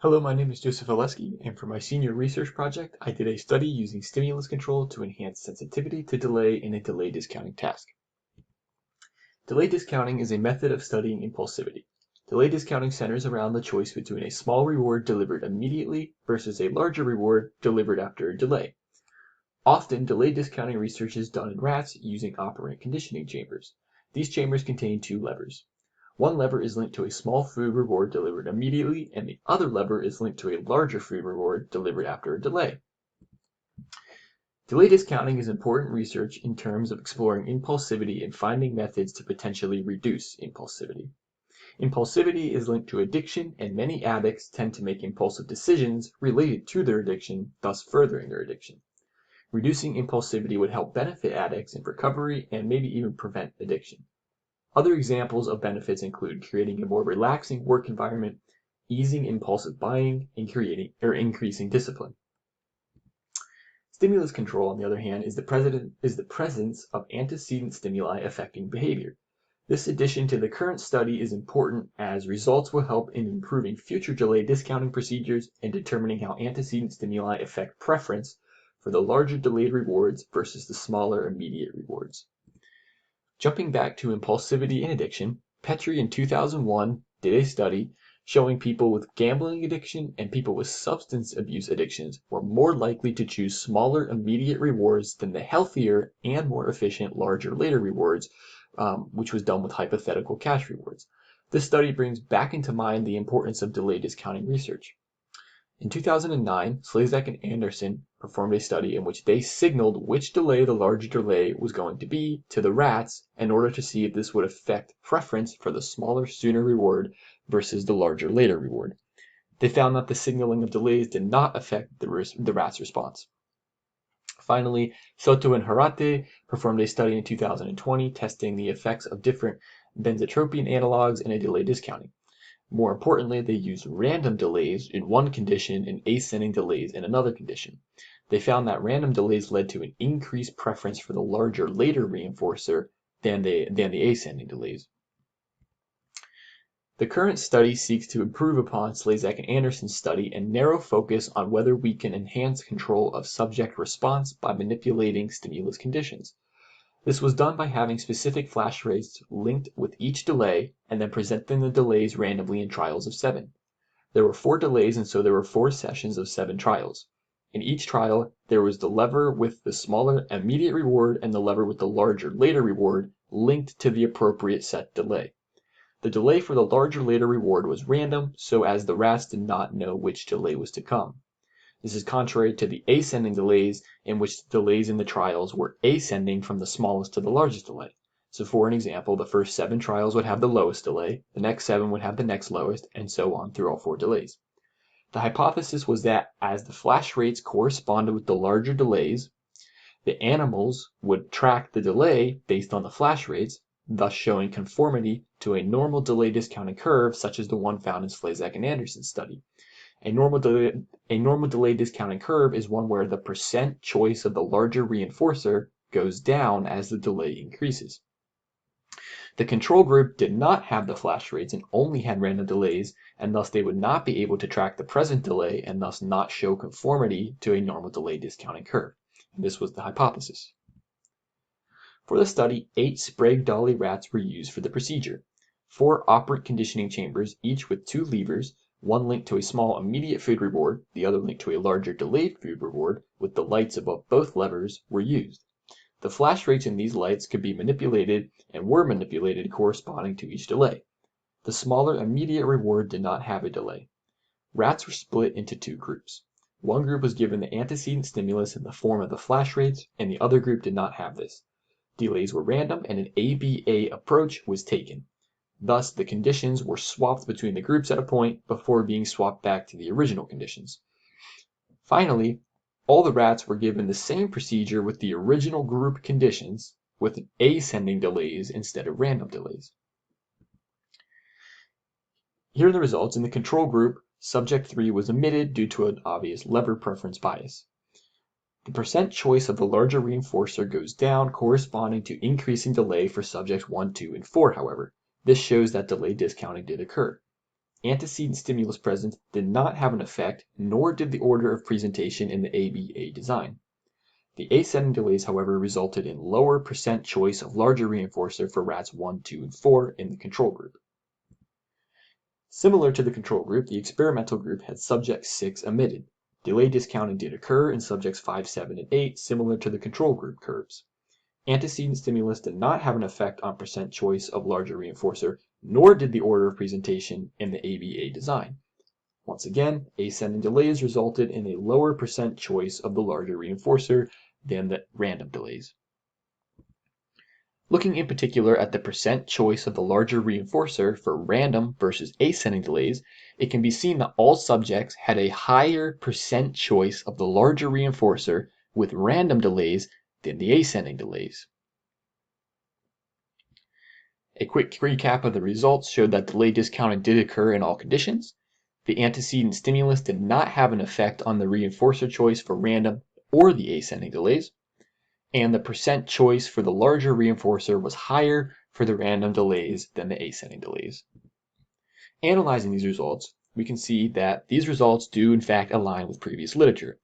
Hello, my name is Joseph Oleskey, and for my senior research project, I did a study using stimulus control to enhance sensitivity to delay in a delay discounting task. Delay discounting is a method of studying impulsivity. Delay discounting centers around the choice between a small reward delivered immediately versus a larger reward delivered after a delay. Often, delay discounting research is done in rats using operant conditioning chambers. These chambers contain two levers. One lever is linked to a small food reward delivered immediately, and the other lever is linked to a larger food reward delivered after a delay. Delay discounting is important research in terms of exploring impulsivity and finding methods to potentially reduce impulsivity. Impulsivity is linked to addiction, and many addicts tend to make impulsive decisions related to their addiction, thus furthering their addiction. Reducing impulsivity would help benefit addicts in recovery and maybe even prevent addiction. Other examples of benefits include creating a more relaxing work environment, easing impulsive buying, and increasing discipline. Stimulus control, on the other hand, is the presence of antecedent stimuli affecting behavior. This addition to the current study is important as results will help in improving future delay discounting procedures and determining how antecedent stimuli affect preference for the larger delayed rewards versus the smaller immediate rewards. Jumping back to impulsivity and addiction, Petrie in 2001 did a study showing people with gambling addiction and people with substance abuse addictions were more likely to choose smaller immediate rewards than the healthier and more efficient larger later rewards, which was done with hypothetical cash rewards. This study brings back into mind the importance of delay discounting research. In 2009, Slezak and Anderson performed a study in which they signaled which delay the larger delay was going to be to the rats in order to see if this would affect preference for the smaller sooner reward versus the larger later reward. They found that the signaling of delays did not affect the rat's response. Finally, Soto and Harate performed a study in 2020 testing the effects of different benzotropium analogs in a delay discounting. More importantly, they used random delays in one condition and ascending delays in another condition. They found that random delays led to an increased preference for the larger later reinforcer than the ascending delays. The current study seeks to improve upon Slezak and Anderson's study and narrow focus on whether we can enhance control of subject response by manipulating stimulus conditions. This was done by having specific flash rates linked with each delay and then presenting the delays randomly in trials of 7. There were 4 delays, and so there were 4 sessions of 7 trials. In each trial, there was the lever with the smaller immediate reward and the lever with the larger later reward linked to the appropriate set delay. The delay for the larger later reward was random, so as the rats did not know which delay was to come. This is contrary to the ascending delays, in which the delays in the trials were ascending from the smallest to the largest delay. So for an example, the first 7 trials would have the lowest delay, the next 7 would have the next lowest, and so on through all 4 delays. The hypothesis was that as the flash rates corresponded with the larger delays, the animals would track the delay based on the flash rates, thus showing conformity to a normal delay discounting curve such as the one found in Slezak and Anderson's study. A normal delay discounting curve is one where the percent choice of the larger reinforcer goes down as the delay increases. The control group did not have the flash rates and only had random delays, and thus they would not be able to track the present delay and thus not show conformity to a normal delay discounting curve. And this was the hypothesis. For the study, 8 Sprague Dawley rats were used for the procedure. 4 operant conditioning chambers, each with 2 levers, one linked to a small immediate food reward, the other linked to a larger delayed food reward, with the lights above both levers, were used. The flash rates in these lights could be manipulated and were manipulated corresponding to each delay. The smaller immediate reward did not have a delay. Rats were split into 2 groups. One group was given the antecedent stimulus in the form of the flash rates, and the other group did not have this. Delays were random, and an ABA approach was taken. Thus, the conditions were swapped between the groups at a point before being swapped back to the original conditions. Finally, all the rats were given the same procedure with the original group conditions with ascending delays instead of random delays. Here are the results. In the control group, subject 3 was omitted due to an obvious lever preference bias. The percent choice of the larger reinforcer goes down, corresponding to increasing delay for subjects 1, 2, and 4, however. This shows that delay discounting did occur. Antecedent stimulus presence did not have an effect, nor did the order of presentation in the ABA design. The ascending delays, however, resulted in lower percent choice of larger reinforcer for rats 1, 2, and 4 in the control group. Similar to the control group, the experimental group had subject 6 omitted. Delay discounting did occur in subjects 5, 7, and 8, similar to the control group curves. Antecedent stimulus did not have an effect on percent choice of larger reinforcer, nor did the order of presentation in the ABA design. Once again, ascending delays resulted in a lower percent choice of the larger reinforcer than the random delays. Looking in particular at the percent choice of the larger reinforcer for random versus ascending delays, it can be seen that all subjects had a higher percent choice of the larger reinforcer with random delays than the ascending delays. A quick recap of the results showed that delay discounting did occur in all conditions. The antecedent stimulus did not have an effect on the reinforcer choice for random or the ascending delays, and the percent choice for the larger reinforcer was higher for the random delays than the ascending delays. Analyzing these results, we can see that these results do in fact align with previous literature.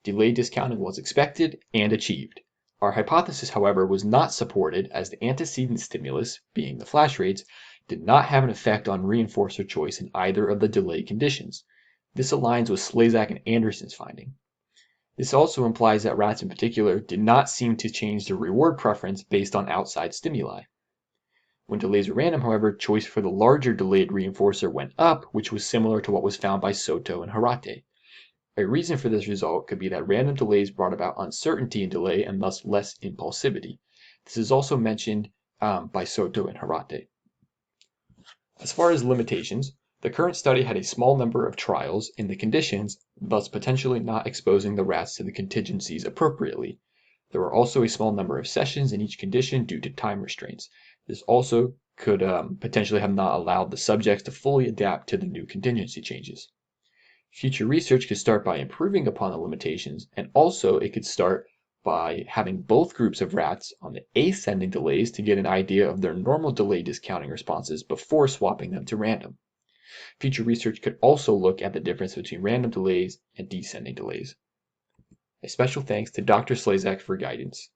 Delay discounting was expected and achieved. Our hypothesis, however, was not supported as the antecedent stimulus, being the flash rates, did not have an effect on reinforcer choice in either of the delay conditions. This aligns with Slezak and Anderson's finding. This also implies that rats in particular did not seem to change their reward preference based on outside stimuli. When delays were random, however, choice for the larger delayed reinforcer went up, which was similar to what was found by Soto and Harate. A reason for this result could be that random delays brought about uncertainty in delay and thus less impulsivity. This is also mentioned by Soto and Harate. As far as limitations, the current study had a small number of trials in the conditions, thus potentially not exposing the rats to the contingencies appropriately. There were also a small number of sessions in each condition due to time restraints. This also could potentially have not allowed the subjects to fully adapt to the new contingency changes. Future research could start by improving upon the limitations, and also it could start by having both groups of rats on the ascending delays to get an idea of their normal delay discounting responses before swapping them to random. Future research could also look at the difference between random delays and descending delays. A special thanks to Dr. Slezak for guidance.